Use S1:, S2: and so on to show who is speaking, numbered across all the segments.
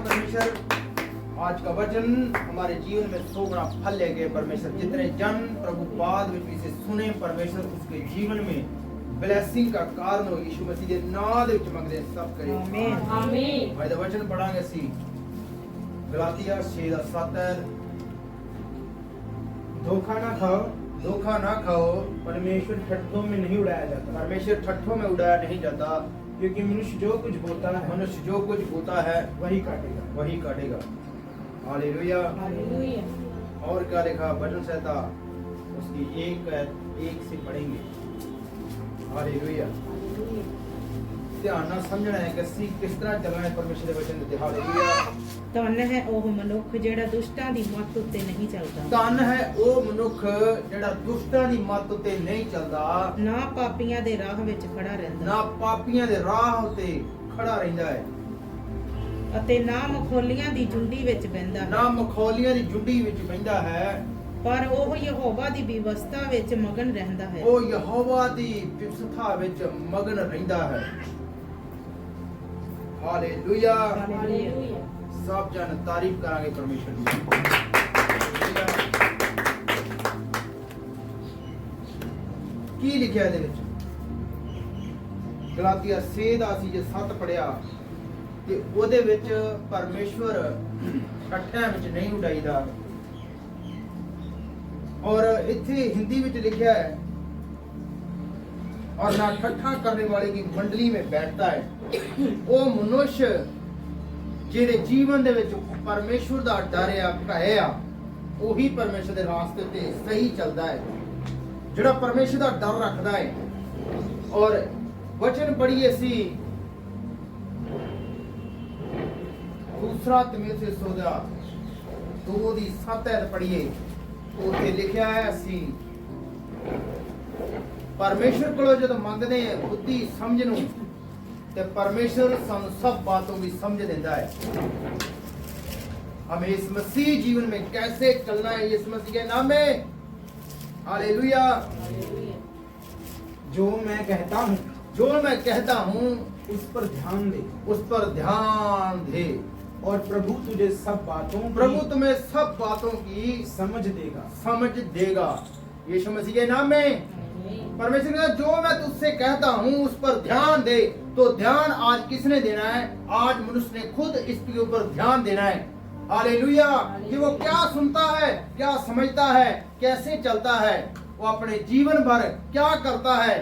S1: परमेश्वर आज का वचन हमारे जीवन में 100 गुना फल लेके परमेश्वर जितने जन प्रभु बाद में इसे सुने परमेश्वर उसके जीवन में ब्लेसिंग का कारण हो यीशु मसीह के नाम ਦੇ ਵਿੱਚ ਮੰਗਦੇ ਸਭ ਕਰੇ
S2: आमीन आमीन।
S1: ਅੱਜ ਦਾ ਵਚਨ ਪੜਾਂਗੇ ਅਸੀਂ गलातिया 6:7 धोखा ना खाओ
S3: परमेश्वर ठट्ठों में नहीं उड़ाया जाता,
S1: परमेश्वर ठट्ठों में उड़ाया नहीं जाता
S3: क्योंकि मनुष्य जो कुछ बोता है
S1: मनुष्य जो कुछ होता है
S3: वही काटेगा।
S1: वही काटेगा। हालेलुया।
S2: हालेलुया।
S1: और क्या लिखा वचन संहिता उसकी एक से पढ़ेंगे। हालेलुया। ध्यान ਨਾਲ ਸਮਝਣਾ ਹੈ ਕਿ ਅਸੀਂ ਕਿਸ ਤਰ੍ਹਾਂ ਚੱਲਣਾ ਹੈ ਪਰਮੇਸ਼ਰ ਦੇ ਵਚਨ ਦੇ। ਹਾਲੇਲੂਇਆ।
S2: ਧੰਨ ਹੈ ਉਹ ਮਨੁੱਖ ਜਿਹੜਾ ਦੁਸ਼ਟਾਂ ਦੀ ਮੱਤ ਉੱਤੇ ਨਹੀਂ ਚੱਲਦਾ।
S1: ਧੰਨ ਹੈ ਉਹ ਮਨੁੱਖ ਜਿਹੜਾ ਦੁਸ਼ਟਾਂ ਦੀ ਮੱਤ ਉੱਤੇ ਨਹੀਂ ਚੱਲਦਾ,
S2: ਨਾ ਪਾਪੀਆਂ ਦੇ ਰਾਹ ਵਿੱਚ ਖੜਾ ਰਹਿੰਦਾ,
S1: ਨਾ ਪਾਪੀਆਂ ਦੇ ਰਾਹ ਉੱਤੇ ਖੜਾ ਰਹਿੰਦਾ ਹੈ,
S2: ਅਤੇ ਨਾ ਮਖੌਲੀਆਂ ਦੀ ਝੁੰਡੀ ਵਿੱਚ ਬਹਿੰਦਾ
S1: ਨਾ
S2: ਹੈ,
S1: ਮਖੌਲੀਆਂ ਦੀ ਜੁੰਡੀ ਵਿੱਚ ਬਹਿੰਦਾ ਹੈ,
S2: ਪਰ ਉਹ ਯਹੋਵਾ ਦੀ ਵਿਵਸਥਾ ਵਿੱਚ ਮਗਨ ਰਹਿੰਦਾ ਹੈ।
S1: ਉਹ ਯਹੋਵਾ ਦੀ ਵਿਵਸਥਾ ਵਿੱਚ ਮਗਨ ਰਹਿੰਦਾ ਹੈ। ਹਾਲੇਲੂਇਆ।
S2: ਹਾਲੇਲੂਇਆ।
S1: ਸਭ ਜਨ ਤਾਰੀਫ ਕਰਾਂਗੇ ਪਰਮੇਸ਼ਰ ਦੀ। ਕੀ ਲਿਖਿਆ ਇਹਦੇ ਵਿੱਚ? ਗਲਾਤੀਆ 6 ਦਾ ਅਸੀਂ ਜੇ 7 ਪੜਿਆ ਤੇ ਉਹਦੇ ਵਿੱਚ ਪਰਮੇਸ਼ਵਰ ਠੱਠਿਆਂ ਵਿੱਚ ਨਹੀਂ ਉਡਾਈਦਾ। और इत्थे हिंदी में लिखा है और ना ठट्ठा करने वाले की मंडली में बैठता है। वो मनुष्य जेरे जीवन दे विच परमेश्वर दा डर आ भय आ ओही परमेश्वर दे रास्ते ते सही चलदा है, जेड़ा परमेश्वर दा डर रखदा है। और वचन पढ़िए सी दूसरा तीमुथियुस 2:7 पढ़िए। ਉੱਥੇ ਲਿਖਿਆ ਹੈ ਅਸੀਂ ਪਰਮੇਸ਼ਰ ਕੋਲੋਂ ਜਦੋਂ ਮੰਗਦੇ ਹਾਂ ਬੁੱਧੀ ਸਮਝ ਨੂੰ ਤੇ ਪਰਮੇਸ਼ਰ ਸਾਨੂੰ सब बातों की समझ देता है। हमें इस मसीह जीवन में कैसे चलना है इस मसीह के नाम में। हालेलुया।
S3: जो मैं कहता हूँ उस पर ध्यान दे और प्रभु तुझे सब बातों
S1: प्रभु तुम्हें सब बातों की
S3: समझ देगा।
S1: यीशु मसीह के नाम में परमेश्वर का जो मैं तुझसे कहता हूँ उस पर ध्यान दे। तो ध्यान आज किसने देना है? आज मनुष्य ने खुद इसके ऊपर ध्यान देना है। हालेलुया। कि वो क्या सुनता है, क्या समझता है, कैसे चलता है, वो अपने जीवन भर क्या करता है।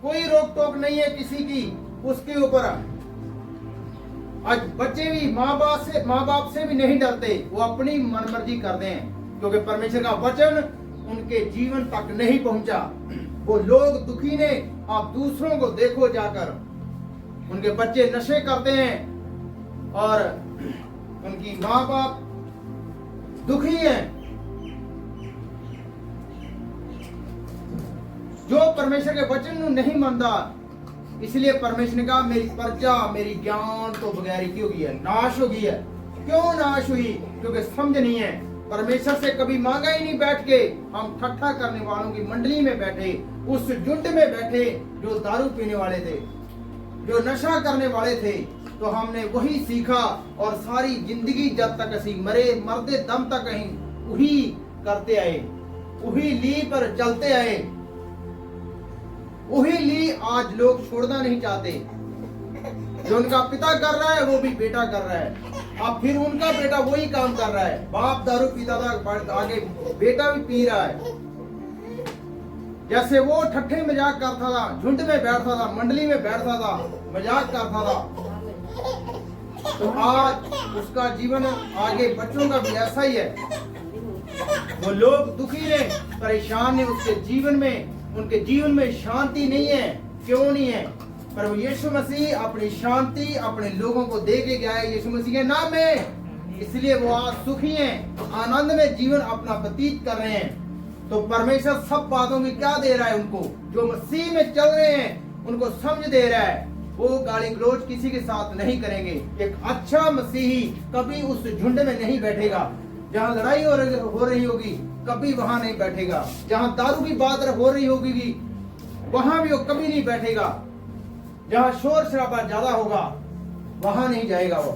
S1: कोई रोक टोक नहीं है किसी की उसके ऊपर। आज बच्चे भी माँ बाप से भी नहीं डरते, वो अपनी मनमर्जी करते हैं क्योंकि परमेश्वर का वचन उनके जीवन तक नहीं पहुंचा। वो लोग दुखी ने, आप दूसरों को देखो जाकर, उनके बच्चे नशे करते हैं और उनकी माँ बाप दुखी हैं। जो परमेश्वर के वचन को नहीं मानता, इसलिए परमेश्वर ने कहा मेरी प्रजा मेरी ज्ञान तो बगैर की हो गई है, नाश हो गई है। क्यों नाश हुई? क्योंकि समझ नहीं है। परमेश्वर से कभी मांगा ही नहीं बैठ के, हम ठट्ठा करने वालों की मंडली में बैठे, उस झुंड में बैठे जो दारू पीने वाले थे, जो नशा करने वाले थे। तो हमने वही सीखा और सारी जिंदगी जब तक असी मरते दम तक कहीं वही करते आए, वही ली पर चलते आए, वही ली आज लोग छोड़ना नहीं चाहते। जो उनका पिता कर रहा है वो भी बेटा कर रहा है, अब फिर उनका बेटा वही काम कर रहा है। बाप दारू पीता था, आगे बेटा भी पी रहा है। जैसे वो ठट्ठे मजाक करता था, झुंड में बैठता था, मंडली में बैठता था, मजाक करता था, तो आज उसका जीवन आगे बच्चों का भी ऐसा ही है। वो लोग दुखी ने, परेशान ने, उसके जीवन में, उनके जीवन में शांति नहीं है। क्यों नहीं है? पर यीशु मसीह अपनी शांति अपने लोगों को दे के गया है यीशु मसीह के नाम में। इसलिए वो आज सुखी हैं, आनंद में जीवन अपना व्यतीत कर रहे हैं। तो परमेश्वर सब बातों की क्या दे रहा है उनको? जो मसीह में चल रहे हैं उनको समझ दे रहा है। वो गाली गलौज किसी के साथ नहीं करेंगे। एक अच्छा मसीही कभी उस झुंड में नहीं बैठेगा। जहाँ लड़ाई हो रही होगी कभी वहां नहीं बैठेगा। जहाँ दारू की बात हो रही होगी वहां भी वो कभी नहीं बैठेगा। जहाँ शोर शराबा ज्यादा होगा वहां नहीं जाएगा वो।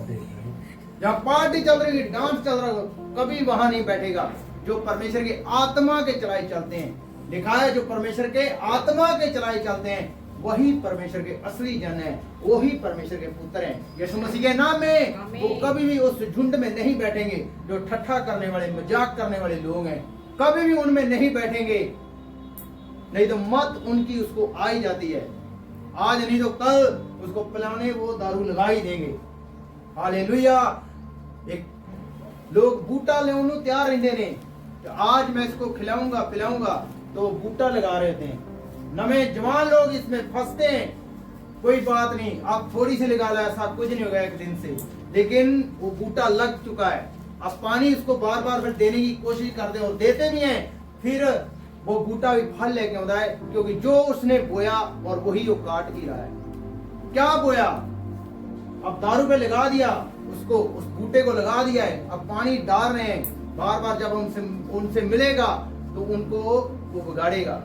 S1: जहाँ पार्टी चल रही है, डांस चल रहा हो, कभी वहां नहीं बैठेगा। जो परमेश्वर की आत्मा के चलाए चलते हैं, लिखा है जो परमेश्वर के आत्मा के चलाए चलते हैं वही परमेश्वर के असली जन है, वही परमेश्वर के पुत्र हैं। यीशु मसीह के नाम में वो कभी भी उस झुंड में नहीं बैठेंगे जो ठट्ठा करने वाले, मजाक करने वाले लोग हैं, कभी भी उनमें नहीं बैठेंगे। नहीं तो मत उनकी उसको आई जाती है, आज नहीं तो कल उसको पिलाने वो दारू लगा ही देंगे। हालेलुया। एक लोग बूटा ले तैयार रहते ने, तो आज मैं इसको खिलाऊंगा पिलाऊंगा, तो बूटा लगा रहे थे। नवे जवान लोग इसमें फंसते हैं, कोई बात नहीं, आप थोड़ी सी लगा लो, ऐसा कुछ नहीं होगा एक दिन से, लेकिन वो बूटा लग चुका है। अब पानी उसको बार बार फिर देने की कोशिश करते हैं और देते भी हैं, फिर वो बूटा भी फल लेके आता है, क्योंकि जो उसने बोया और वही वो काट भी रहा है। क्या बोया? अब दारू पे लगा दिया उसको, उस बूटे को लगा दिया है, अब पानी डाल रहे हैं, बार बार जब उनसे मिलेगा तो उनको वो बिगाड़ेगा।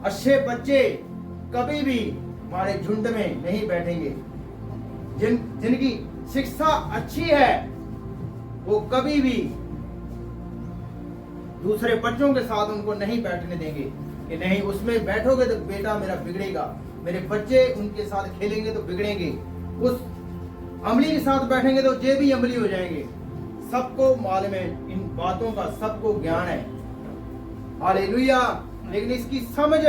S1: अच्छे बच्चे कभी भी हमारे झुंड में नहीं बैठेंगे, जिनकी शिक्षा अच्छी है वो कभी भी दूसरे बच्चों के साथ उनको नहीं बैठने देंगे कि नहीं उसमें बैठोगे तो बेटा मेरा बिगड़ेगा, मेरे बच्चे उनके साथ खेलेंगे तो बिगड़ेंगे, उस अमली के साथ बैठेंगे तो ये भी अमली हो जाएंगे। सबको मालूम है, इन बातों का सबको ज्ञान है। हालेलुया। लेकिन इसकी समझ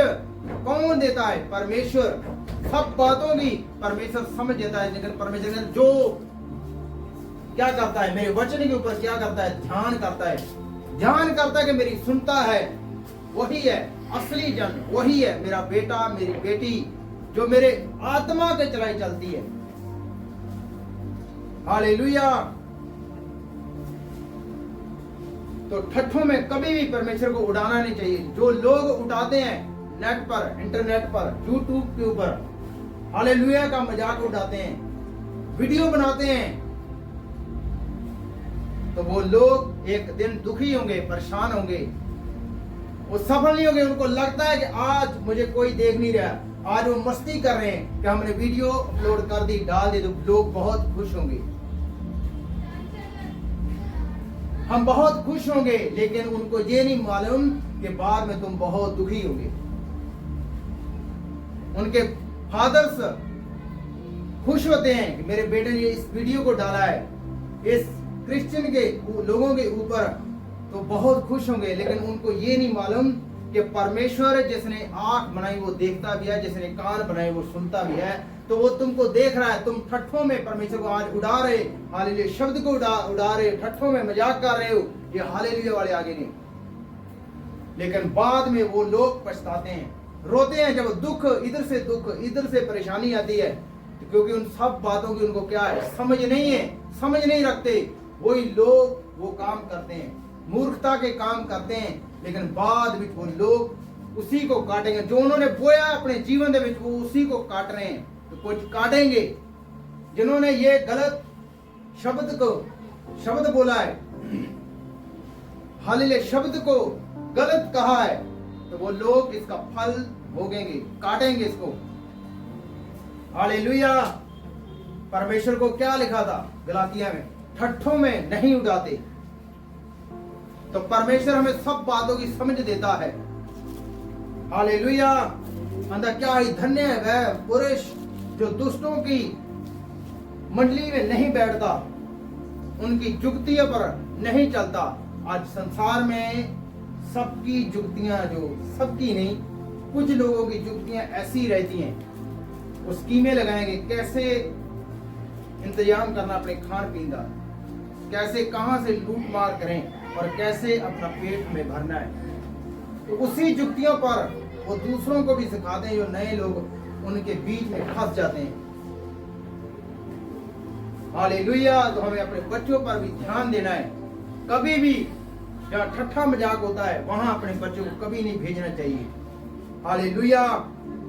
S1: कौन देता है? परमेश्वर। सब बातों की परमेश्वर समझ देता है, लेकिन परमेश्वर जो क्या करता है, मेरे वचन के ऊपर क्या करता है? ध्यान करता है, ध्यान करता है कि मेरी सुनता है, वही है असली जन, वही है मेरा बेटा मेरी बेटी जो मेरे आत्मा के चलाई चलती है। हालेलुया। तो ठट्ठों में कभी भी परमेश्वर को उड़ाना नहीं चाहिए। जो लोग उठाते हैं नेट पर, इंटरनेट पर, यूट्यूब के ऊपर हालेलुया का मजाक उड़ाते हैं, वीडियो बनाते हैं, तो वो लोग एक दिन दुखी होंगे, परेशान होंगे, वो सफल नहीं होंगे। उनको लगता है कि आज मुझे कोई देख नहीं रहा, आज वो मस्ती कर रहे हैं कि हमने वीडियो अपलोड कर दी, डाल दी, तो लोग बहुत खुश होंगे, हम बहुत खुश होंगे, लेकिन उनको ये नहीं मालूम कि बाद में तुम बहुत दुखी होंगे। उनके फादर्स खुश होते हैं कि मेरे बेटे ने इस वीडियो को डाला है इस क्रिश्चियन के लोगों के ऊपर, तो बहुत खुश होंगे, लेकिन उनको ये नहीं मालूम कि परमेश्वर जिसने आंख बनाई वो देखता भी है, जिसने कान बनाए वो सुनता भी है, तो वो तुमको देख रहा है। तुम ठट्ठों में परमेश्वर को आज उड़ा रहे, हालेलुया शब्द को उड़ा रहे, ठट्ठों में मजाक कर रहे हो, ये हालेलुया वाले आगे नहीं। लेकिन बाद में वो लोग पछताते हैं, रोते हैं, जब दुख इधर से परेशानी आती है, तो क्योंकि उन सब बातों की उनको क्या है, समझ नहीं है, समझ नहीं रखते। वही लोग वो काम करते हैं, मूर्खता के काम करते हैं, लेकिन बाद में वो लोग उसी को काटेंगे जो उन्होंने बोया अपने जीवन दे विच, वो उसी को काट रहे हैं। तो कुछ काटेंगे जिन्होंने ये गलत शब्द बोला है, हालेलुया शब्द को गलत कहा है, तो वो लोग इसका फल भोगेंगे, काटेंगे इसको। हालेलुया। परमेश्वर को क्या लिखा था गलातिया में? ठट्ठों में नहीं उड़ाते। तो परमेश्वर हमें सब बातों की समझ देता है। हालेलुया। अंदर क्या ही धन्य है वह पुरुष जो दुष्टों की मंडली में नहीं बैठता, उनकी जुक्तियों पर नहीं चलता। आज संसार में सबकी जुक्तियां, जो सबकी नहीं, कुछ लोगों की जुक्तियां ऐसी रहती हैं, वो स्कीमें लगाएंगे कैसे इंतजाम करना अपने खान पीन का, कैसे कहां से लूट मार करें और कैसे अपना पेट में भरना है। तो उसी जुक्तियों पर वो दूसरों को भी सिखाते हैं, जो नए लोग उनके बीच में फंस जाते हैं। हालेलुया। तो हमें अपने बच्चों पर भी ध्यान देना है। कभी भी जहाँ ठट्ठा मजाक होता है वहां अपने बच्चों को कभी नहीं भेजना चाहिए। हालेलुया।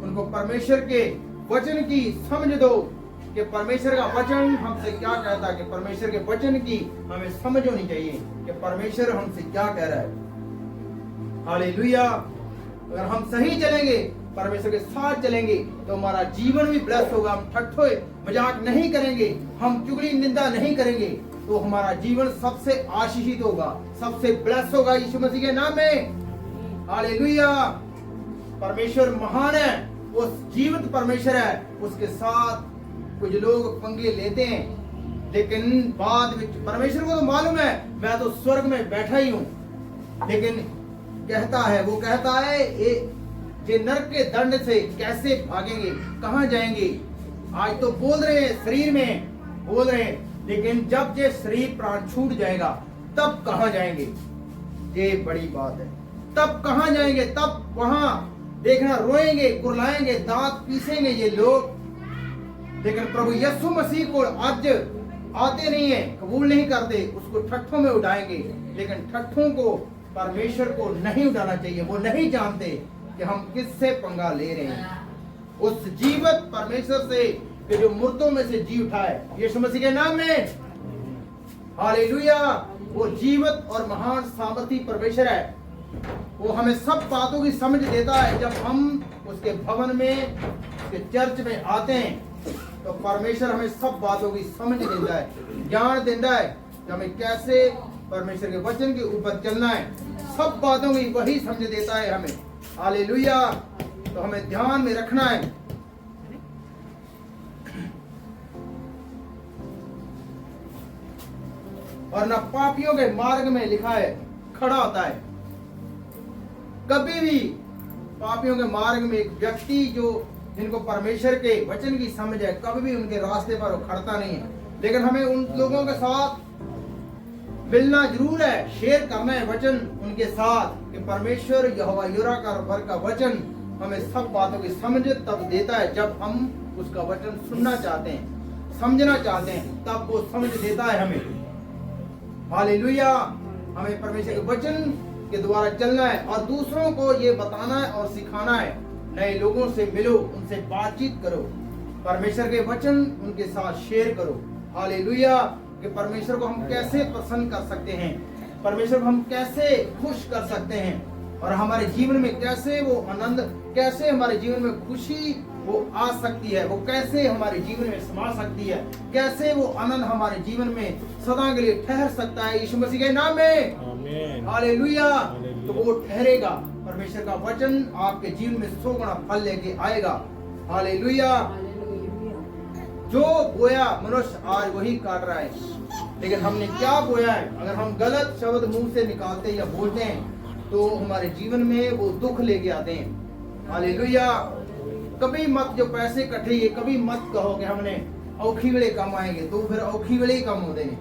S1: उनको परमेश्वर के वचन की समझ दो कि परमेश्वर का वचन हमसे क्या कहता है, कि परमेश्वर के वचन की हमें समझ होनी चाहिए कि परमेश्वर हमसे क्या कह रहा है। हालेलुया। अगर हम सही चलेंगे परमेश्वर के साथ चलेंगे तो हमारा जीवन भी ब्लेस होगा। हम ठट्ठोए मजाक नहीं करेंगे, हम चुगली निंदा नहीं करेंगे, तो हमारा जीवन सबसे आशीषित होगा, सबसे ब्लेस होगा यीशु मसीह के नाम में। हालेलुया। परमेश्वर महान है, वो जीवित परमेश्वर है। उसके साथ कुछ लोग पंगे लेते हैं, लेकिन बाद में परमेश्वर को तो मालूम है मैं तो स्वर्ग में बैठा ही हूं, लेकिन कहता है, वो कहता है ये नरक के दंड से कैसे भागेंगे, कहां जाएंगे। आज तो बोल रहे हैं, शरीर में बोल रहे हैं, लेकिन जब ये शरीर प्राण छूट जाएगा तब कहां जाएंगे। ये बड़ी बात है, तब कहां जाएंगे। तब वहां देखना रोएंगे, कुरलाएंगे, दांत पीसेंगे ये लोग, लेकिन प्रभु यीशु मसीह को आज आते नहीं है, कबूल नहीं करते, उसको ठट्ठों में उठाएंगे। लेकिन ठट्ठों को, परमेश्वर को नहीं उठाना चाहिए। वो नहीं जानते कि हम किससे पंगा ले रहे हैं। उस जीवित परमेश्वर से कि जो मुर्दों में से जी उठा है, यीशु मसीह के नाम में। हालेलुया। वो जीवित और महान सामर्थी परमेश्वर है। वो हमें सब बातों की समझ देता है। जब हम उसके भवन में, उसके चर्च में आते हैं, तो परमेश्वर हमें सब बातों की समझ देता है, ज्ञान देता है कि हमें कैसे परमेश्वर के वचन के ऊपर चलना है। सब बातों की वही समझ देता है हमें। हालेलुया। तो हमें ध्यान में रखना है। और न पापियों के मार्ग में लिखा है खड़ा होता है। कभी भी पापियों के मार्ग में एक व्यक्ति जो जिनको परमेश्वर के वचन की समझ है, कभी भी उनके रास्ते पर वो खड़ता नहीं है। लेकिन हमें उन लोगों के साथ मिलना जरूर है, शेयर करना है वचन उनके साथ, कि परमेश्वर यहोवा यिरह का वचन हमें सब बातों की समझ तब देता है जब हम उसका वचन सुनना चाहते हैं, समझना चाहते हैं, तब वो समझ देता है हमें। हालेलुया। हमें परमेश्वर के वचन के द्वारा चलना है और दूसरों को ये बताना है और सिखाना है। नए लोगों से मिलो, उनसे बातचीत करो, परमेश्वर के वचन उनके साथ शेयर करो। हालेलुया। कि परमेश्वर को हम कैसे प्रसन्न कर सकते हैं, परमेश्वर को हम कैसे खुश कर सकते हैं, और हमारे जीवन में कैसे वो आनंद, कैसे हमारे जीवन में खुशी वो आ सकती है, वो कैसे हमारे जीवन में समा सकती है, कैसे वो आनंद हमारे जीवन में सदा के लिए ठहर सकता है यीशु मसीह के नाम में। हालेलुया। तो वो ठहरेगा। परमेश्वर का वचन आपके जीवन में 100 गुना फल लेके आएगा। हालेलुया। जो बोया मनुष्य आज वही काट रहा है। लेकिन हमने क्या बोया है, अगर हम गलत शब्द मुंह से निकालते या बोलते हैं तो हमारे जीवन में वो दुख लेके आते हैं। हालेलुया। कभी मत जो पैसे इकट्ठे, ये कभी मत कहो कि हमने औखी वेले कम आएंगे, तो फिर औखी वेले ही कम हो देंगे।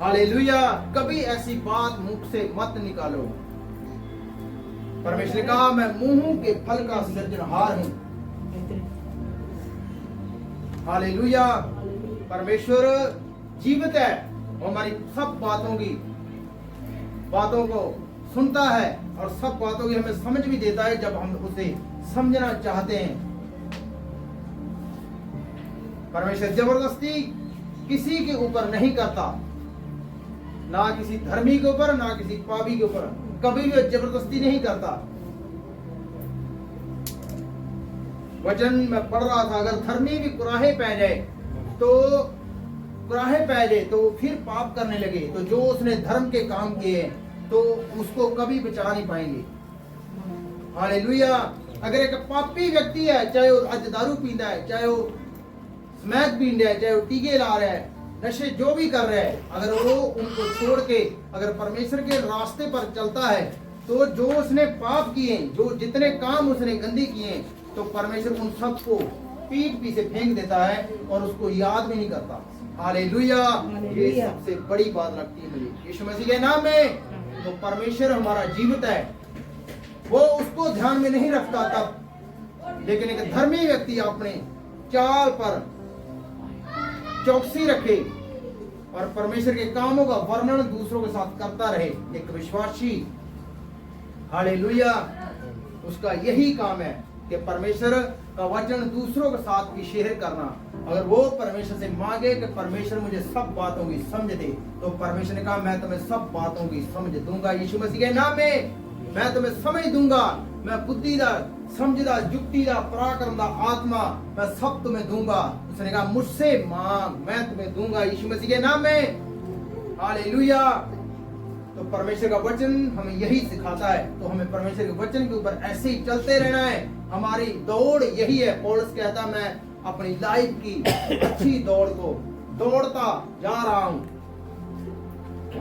S1: हालेलुया। कभी ऐसी बात मुख से मत निकालो। परमेश्वर ने कहा मैं मुंह के फल का सृजनहार हूं। हालेलुया। परमेश्वर जीवित है, हमारी सब बातों को सुनता है और सब बातों की हमें समझ भी देता है जब हम उसे समझना चाहते हैं। परमेश्वर जबरदस्ती किसी के ऊपर नहीं करता, ना किसी धर्मी के ऊपर, ना किसी पापी के ऊपर, कभी भी जबरदस्ती नहीं करता। वचन में पढ़ रहा था, अगर धर्मी भी कुराहे पै जाए तो फिर पाप करने लगे, तो जो उसने धर्म के काम किए तो उसको कभी बचा नहीं पाएंगे। हालेलुया। अगर एक पापी व्यक्ति है, चाहे वो आज दारू पीता है, चाहे वो स्मैक पीन रहा है, चाहे वो टीके ला रहा है, नशे जो भी कर रहा है, अगर वो उनको छोड़ के अगर परमेश्वर के रास्ते पर चलता है, तो जो उसने पाप किए, जो जितने काम उसने गंदे किए, तो परमेश्वर उन सबको पीठ पीछे फेंक देता है और उसको याद भी नहीं करता। हालेलुया। ये सबसे बड़ी बात लगती है मुझे यीशु मसीह के नाम में। तो परमेश्वर हमारा जीवित है, वो उसको ध्यान में नहीं रखता तब, लेकिन एक धर्मी व्यक्ति अपने चाल पर चौकसी रखे और परमेश्वर के कामों का वर्णन दूसरों के साथ करता रहे। एक विश्वासी, हालेलुया, उसका यही काम है कि परमेश्वर का वचन दूसरों के साथ भी शेयर करना। अगर वो परमेश्वर से मांगे कि परमेश्वर मुझे सब बातों की समझ दे, तो परमेश्वर ने कहा मैं तुम्हें सब बातों की समझ दूंगा यीशु मसीह के नाम में। मैं तुम्हें समझ दूंगा, मैं बुद्धि दा, समझ दा, युक्ति दा, पराक्रम दा, आत्मा मैं सब तुम्हें दूंगा। उसने कहा मुझसे मांग मैं तुम्हें दूंगा, यीशु मसीह के नाम में। हालेलुया। तो परमेश्वर का वचन हमें यही सिखाता है, तो हमें परमेश्वर के वचन के ऊपर ऐसे ही चलते रहना है। हमारी दौड़ यही है। पौलुस कहता मैं अपनी लाइफ की अच्छी दौड़ को दौड़ता जा रहा हूं,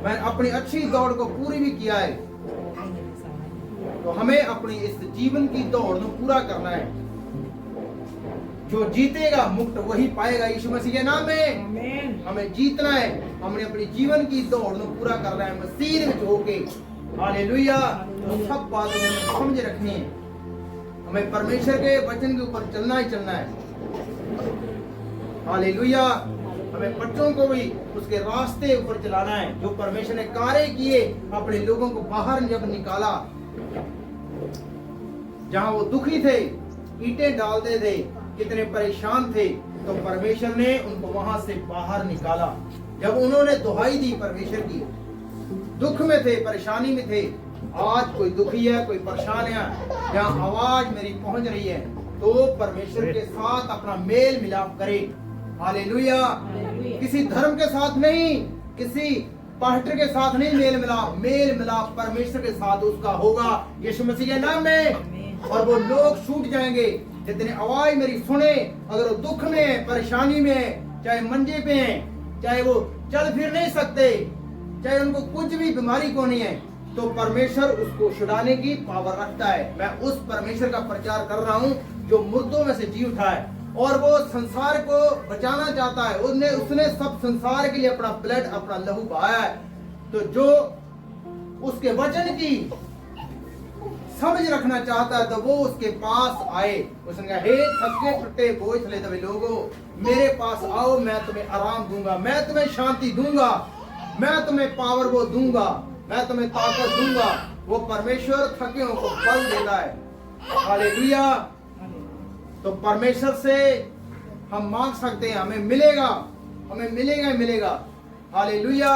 S1: मैं अपनी अच्छी दौड़ को पूरी भी किया है। तो हमें अपनी इस जीवन की दौड़ को पूरा करना है। जो जीतेगा मुक्त वही पाएगा, यीशु मसीह के नाम में।
S2: आमीन।
S1: हमें जीतना है, हमने अपनी जीवन की दौड़ को पूरा करना है मसीह में होके। हालेलुया। तो सब बातें हमें समझ रखनी है। हमें परमेश्वर के वचन के ऊपर चलना ही चलना है। हालेलुया। हमें बच्चों को भी उसके रास्ते ऊपर चलाना है जो परमेश्वर ने कार्य किए, अपने लोगों को बाहर जब निकाला, जहां वो दुखी थे, ईंटें डालते थे, कितने परेशान थे, तो परमेश्वर ने उनको वहां से बाहर निकाला। जब उन्होंने दुहाई दी परमेश्वर की, दुख में थे, परेशानी में थे। आज कोई दुखी है, कोई परेशान है, जहां आवाज मेरी पहुंच रही है, तो परमेश्वर के साथ अपना मेल मिलाप करे। हालेलुया। किसी धर्म के साथ नहीं, किसी पास्टर के साथ नहीं मेल मिलाप परमेश्वर के साथ उसका होगा, यीशु मसीह के नाम में। और वो लोग छूट जाएंगे जितने आवाज मेरी सुने, अगर वो दुख में है, परेशानी में है, चाहे मंजे पे हैं, चाहे वो चल फिर नहीं सकते, चाहे उनको कुछ भी बीमारी को नहीं है, तो परमेश्वर उसको छुड़ाने की पावर रखता है। मैं उस परमेश्वर का प्रचार कर रहा हूँ जो मुर्दों में से जी उठा है और वो संसार को बचाना चाहता है। उसने सब संसार के लिए अपना ब्लड, अपना लहू बहाया है। तो जो उसके वचन की समझ रखना चाहता है तो वो उसके पास आए। उसने कहा हे थके टूटे बोझ ले दबे लोगों, मेरे पास आओ, मैं तुम्हें आराम दूंगा, मैं तुम्हें शांति दूंगा, मैं तुम्हें पावर वो दूंगा, मैं तुम्हें ताकत दूंगा। वो परमेश्वर थके को बल देता है। हालेलुया। तो परमेश्वर से हम मांग सकते हैं, हमें मिलेगा, हमें मिलेगा ही मिलेगा। हालेलुया।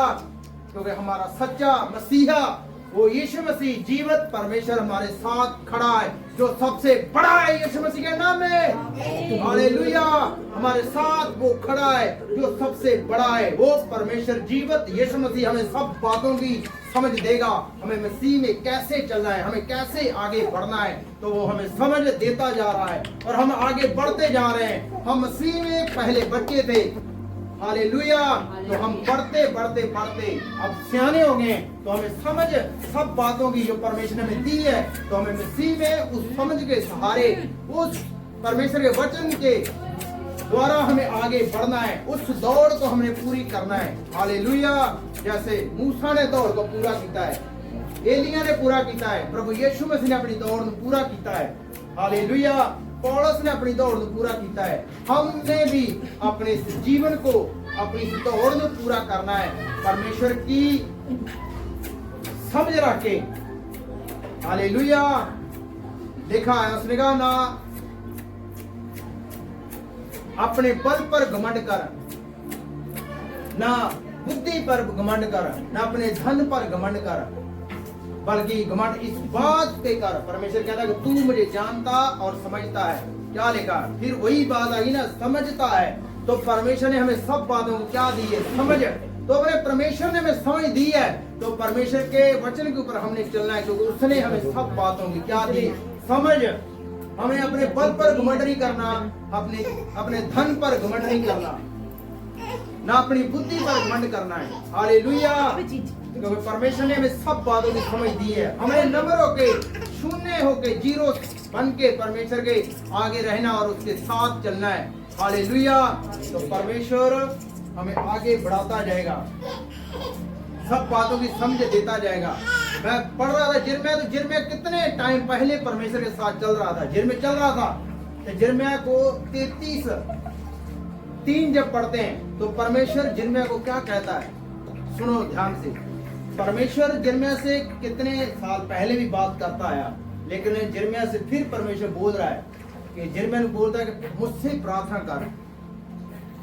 S1: क्योंकि हमारा सच्चा मसीहा वो यीशु मसीह जीवित परमेश्वर हमारे साथ खड़ा है, जो सबसे बड़ा है, यीशु मसीह के नाम में। हालेलुया। हमारे साथ वो खड़ा है जो सबसे बड़ा है, वो परमेश्वर जीवित यीशु मसीह हमें सब बातों की समझ देगा। हमें मसीह में कैसे चलना है, हमें कैसे आगे बढ़ना है, तो वो हमें समझ देता जा रहा है और हम आगे बढ़ते जा रहे हैं। हम मसीह में पहले बच्चे थे, हालेलुया, तो हम बढ़ते बढ़ते बढ़ते अब सियाने हो गए, तो हमें समझ सब बातों की जो परमेश्वर ने हमें दी है, तो हमें मसीह में उस समझ के सहारे, उस परमेश्वर के वचन के द्वारा हमें आगे बढ़ना है। उस दौड़ को हमने पूरी करना है। हालेलुया। जैसे मूसा ने दौड़ को पूरा किया है, एलिया ने पूरा किया है, प्रभु यीशु मसीह ने अपनी दौड़ को पूरा किया है। हालेलुया। पौलुस ने अपनी दौड़ को पूरा किया है। हमने भी अपने जीवन को, अपनी दौड़ को पूरा करना है परमेश्वर की समझ रख के। हालेलुया। देखा है उसने कहा ना अपने बल पर घमंड कर, ना बुद्धि पर घमंड कर, ना अपने धन पर घमंड कर, बल्कि घमंड इस बात पे कर। परमेश्वर कहता है कि तू मुझे जानता और समझता है। क्या लिखा? फिर वही बात आई ना, समझता है। तो परमेश्वर ने हमें सब बातों को क्या दी है? समझ। तो अपने परमेश्वर ने हमें समझ दी है, तो परमेश्वर के वचन के ऊपर हमने चलना है, क्योंकि उसने हमें सब बातों की क्या दी? समझ। हमें अपने बल पर घमंड नहीं करना, अपने धन पर घमंड नहीं करना, ना अपनी बुद्धि पर घमंड करना है। हालेलुया। क्योंकि परमेश्वर ने हमें सब बातों की समझ दी है। हमें नंबर होके, शून्य होके, जीरो बन के परमेश्वर के आगे रहना और उसके साथ चलना है। हालेलुया। तो परमेश्वर हमें आगे बढ़ाता जाएगा, सब बातों की समझ देता जाएगा। मैं पढ़ रहा था जिरमिया कितने टाइम पहले परमेश्वर के साथ चल रहा था, जिरमिया चल रहा था। तो जिरमिया को 33:3 जब पढ़ते हैं तो परमेश्वर जिरमिया को क्या कहता है? सुनो ध्यान से। परमेश्वर जिरमिया से कितने साल पहले भी बात करता आया, लेकिन जिरमिया से फिर परमेश्वर बोल रहा है कि जिरमिया ने बोलता है कि मुझसे प्रार्थना कर,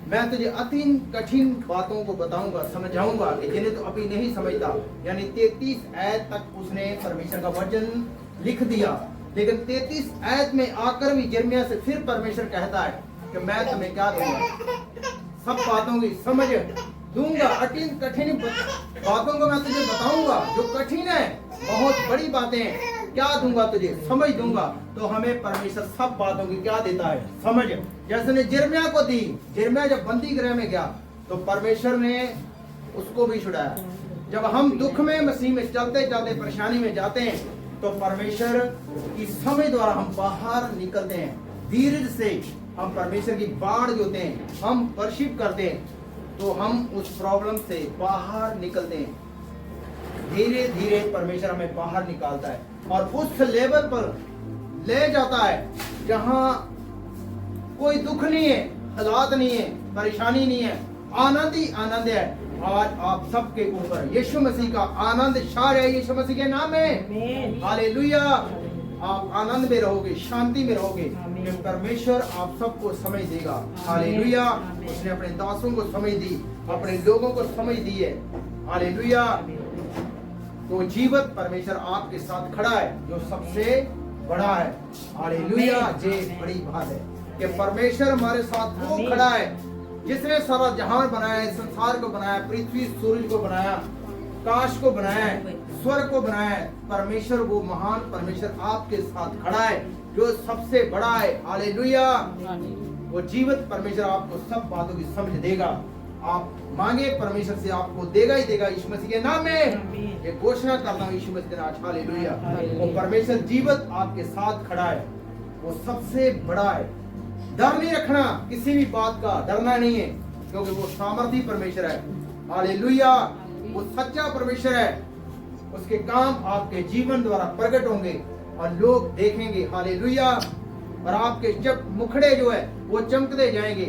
S1: मैं तुझे अति कठिन बातों को बताऊंगा, समझाऊंगा कि जिन्हें तो अभी नहीं समझता। यानी 33 आयत तक उसने परमेश्वर का वचन लिख दिया लेकिन 33 आयत में आकर भी यिर्मयाह से फिर परमेश्वर कहता है कि मैं तुम्हें क्या दूंगा, सब बातों की समझ दूंगा, कठिन बातों को मैं तुझे बताऊंगा जो कठिन है, बहुत बड़ी बातें हैं, क्या दूंगा तुझे, समझ दूंगा। तो हमें परमेश्वर सब बातों की क्या देता है, समझ। जैसे ने यिर्मयाह को दी, यिर्मयाह जब बंदी गृह में गया तो परमेश्वर ने उसको भी छुड़ाया। जब हम दुख में मसीह में चलते चलते परेशानी में जाते हैं तो परमेश्वर की समझ द्वारा हम बाहर निकलते हैं। धीरज से हम परमेश्वर की बाढ़ जोते हैं, हम वर्शिप करते हैं तो हम उस प्रॉब्लम से बाहर निकलते हैं। धीरे धीरे परमेश्वर हमें बाहर निकालता है और उस लेवल पर ले जाता है जहां कोई दुख नहीं है, हालात नहीं है, परेशानी नहीं है, आनंद ही आनंद है। आज आप सबके ऊपर यीशु मसीह का आनंद छा रहा है, यीशु मसीह के नाम में हालेलुया। आप आनंद में रहोगे, शांति में रहोगे, कि परमेश्वर आप सबको समझ देगा। हालेलुया। उसने अपने दासों को समझ दी, अपने लोगों को समझ दी है। हालेलुया। तो जीवित परमेश्वर आपके साथ खड़ा है जो सबसे बड़ा है। हालेलुया। ये बड़ी बात है कि परमेश्वर हमारे साथ वो खड़ा है जिसने सारा जहान बनाया है, संसार को बनाया, पृथ्वी सूरज को बनाया, काश को बनाया है, स्वर्ग को बनाया है। परमेश्वर वो महान परमेश्वर आपके साथ खड़ा है जो सबसे बड़ा है। हालेलुया। वो जीवित परमेश्वर आपको सब बातों की समझ देगा। आप मांगे परमेश्वर से, आपको देगा ही देगा यीशु मसीह के नाम में। ये घोषणा करता हूँ यीशु मसीह के नाम। हालेलुया। वो परमेश्वर जीवित आपके साथ खड़ा है, वो सबसे बड़ा है। डर नहीं रखना, किसी भी बात का डरना नहीं है, क्योंकि वो सामर्थी परमेश्वर है। हालेलुया। वो सच्चा परमेश्वर है। उसके काम आपके जीवन द्वारा प्रकट होंगे और लोग देखेंगे। हालेलुया। और आपके जब मुखड़े जो है वो चमकते जाएंगे।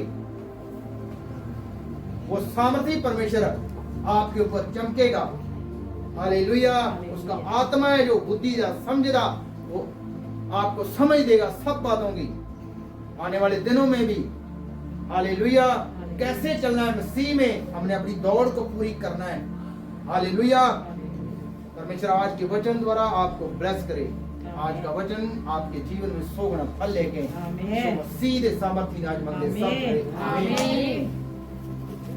S1: वो सामर्थी परमेश्वर आपके ऊपर चमकेगा। हालेलुया। उसका आत्मा है जो बुद्धिदा समझदा, वो आपको समझ देगा सब बातों की आने वाले दिनों में भी। हालेलुया। कैसे चलना है मसीह में, हमने अपनी दौड़ को पूरी करना है। हालेलुया। परमेश्वर आज के वचन द्वारा आपको ब्लेस करे। आज का वचन आपके जीवन में 100 गुना फल लेके सीधे सामर्थ्य आज मंदिर सब करे। आमीन।